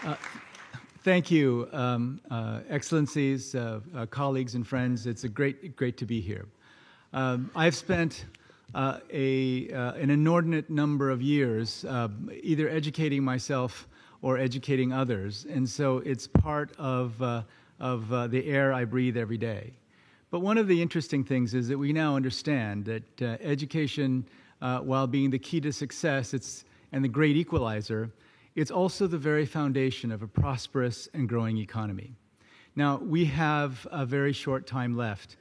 Uh, Thank you, Excellencies, colleagues, and friends. It's great to be here. I've spent an inordinate number of years either educating myself or educating others, and so it's part of the air I breathe every day. But one of the interesting things is that we now understand that education, while being the key to success, and the great equalizer, it's also the very foundation of a prosperous and growing economy. Now, we have a very short time left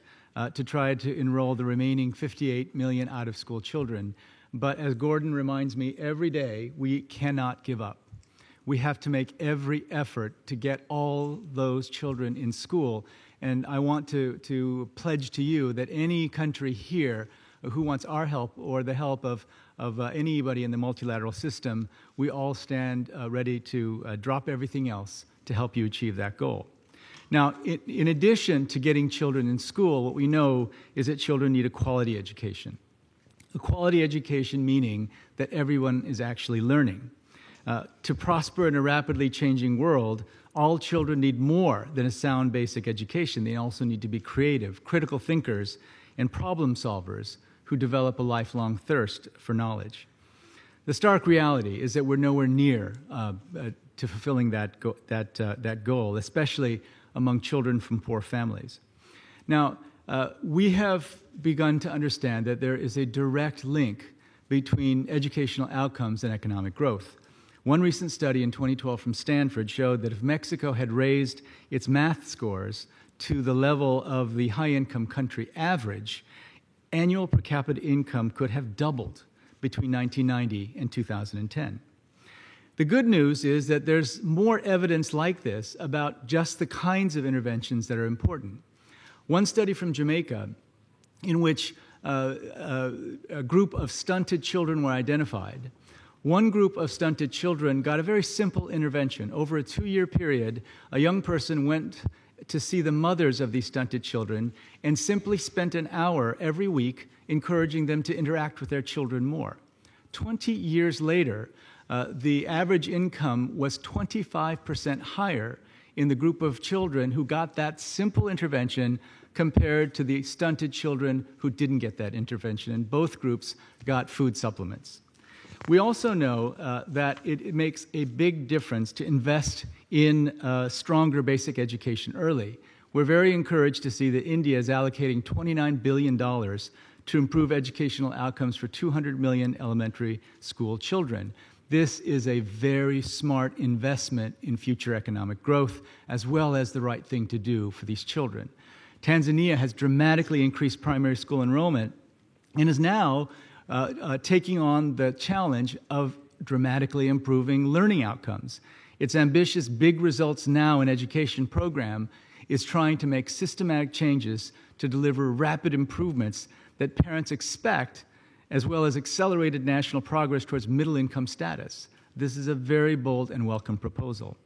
to try to enroll the remaining 58 million out-of-school children. But as Gordon reminds me every day, we cannot give up. We have to make every effort to get all those children in school. And I want to pledge to you that any country here who wants our help or the help of anybody in the multilateral system, we all stand ready to drop everything else to help you achieve that goal. Now, in addition to getting children in school, what we know is that children need a quality education. A quality education meaning that everyone is actually learning. To prosper in a rapidly changing world, all children need more than a sound basic education. They also need to be creative, critical thinkers, and problem solvers who develop a lifelong thirst for knowledge. The stark reality is that we're nowhere near to fulfilling that goal, especially among children from poor families. Now, we have begun to understand that there is a direct link between educational outcomes and economic growth. One recent study in 2012 from Stanford showed that if Mexico had raised its math scores to the level of the high-income country average, annual per capita income could have doubled between 1990 and 2010. The good news is that there's more evidence like this about just the kinds of interventions that are important. One study from Jamaica, in which a group of stunted children were identified, one group of stunted children got a very simple intervention. Over a 2-year period, a young person went to see the mothers of these stunted children and simply spent an hour every week encouraging them to interact with their children more. 20 years later, the average income was 25% higher in the group of children who got that simple intervention compared to the stunted children who didn't get that intervention, and both groups got food supplements. We also know that it makes a big difference to invest in stronger basic education early. We're very encouraged to see that India is allocating $29 billion to improve educational outcomes for 200 million elementary school children. This is a very smart investment in future economic growth, as well as the right thing to do for these children. Tanzania has dramatically increased primary school enrollment and is now taking on the challenge of dramatically improving learning outcomes. Its ambitious Big Results Now in Education program is trying to make systematic changes to deliver rapid improvements that parents expect, as well as accelerated national progress towards middle-income status. This is a very bold and welcome proposal.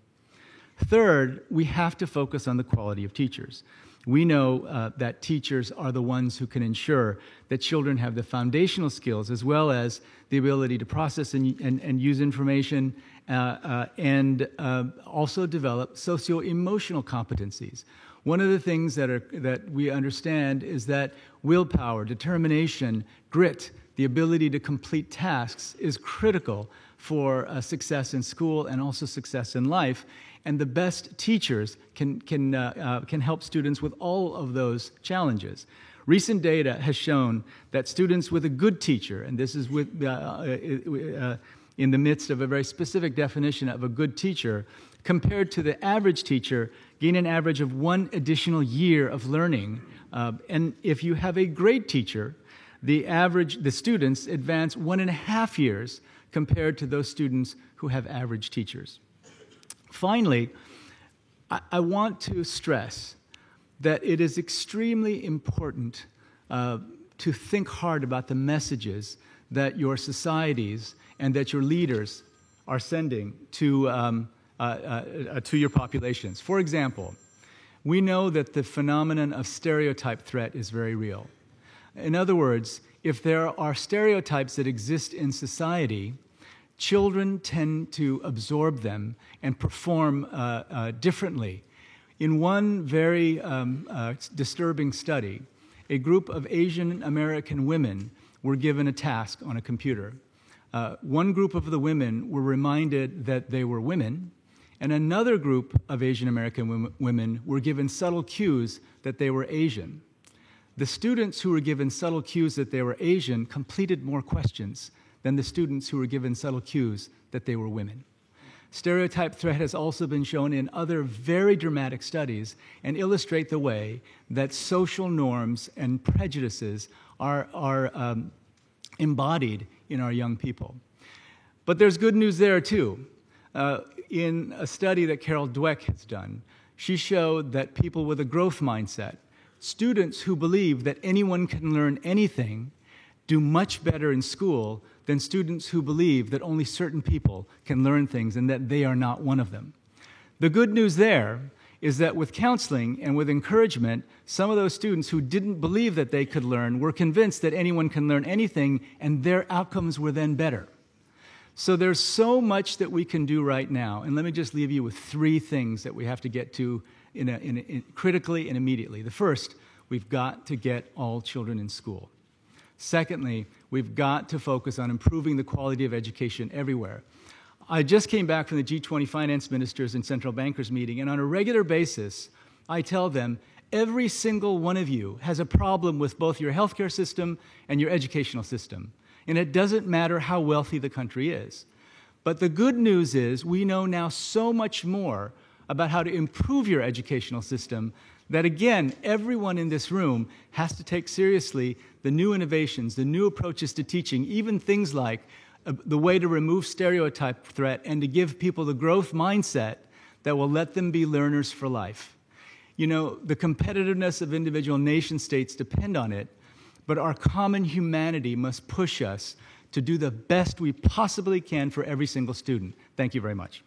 Third, we have to focus on the quality of teachers. We know that teachers are the ones who can ensure that children have the foundational skills as well as the ability to process and use information and also develop socio-emotional competencies. One of the things that we understand is that willpower, determination, grit, the ability to complete tasks is critical for success in school and also success in life. And the best teachers can help students with all of those challenges. Recent data has shown that students with a good teacher, and this is in the midst of a very specific definition of a good teacher, compared to the average teacher, gain an average of 1 additional year of learning. And if you have a great teacher, the students advance 1.5 years compared to those students who have average teachers. Finally, I want to stress that it is extremely important to think hard about the messages that your societies and that your leaders are sending to your populations. For example, we know that the phenomenon of stereotype threat is very real. In other words, if there are stereotypes that exist in society, children tend to absorb them and perform differently. In one very disturbing study, a group of Asian American women were given a task on a computer. One group of the women were reminded that they were women, and another group of Asian American women were given subtle cues that they were Asian. The students who were given subtle cues that they were Asian completed more questions than the students who were given subtle cues that they were women. Stereotype threat has also been shown in other very dramatic studies and illustrate the way that social norms and prejudices are embodied in our young people. But there's good news there too. In a study that Carol Dweck has done, she showed that people with a growth mindset, students who believe that anyone can learn anything, do much better in school than students who believe that only certain people can learn things and that they are not one of them. The good news there is that with counseling and with encouragement, some of those students who didn't believe that they could learn were convinced that anyone can learn anything, and their outcomes were then better. So there's so much that we can do right now, and let me just leave you with 3 things that we have to get to critically and immediately. The first, we've got to get all children in school. Secondly, we've got to focus on improving the quality of education everywhere. I just came back from the G20 finance ministers and central bankers meeting, and on a regular basis, I tell them, every single one of you has a problem with both your healthcare system and your educational system. And it doesn't matter how wealthy the country is. But the good news is we know now so much more about how to improve your educational system that, again, everyone in this room has to take seriously the new innovations, the new approaches to teaching, even things like the way to remove stereotype threat and to give people the growth mindset that will let them be learners for life. You know, the competitiveness of individual nation states depend on it, but our common humanity must push us to do the best we possibly can for every single student. Thank you very much.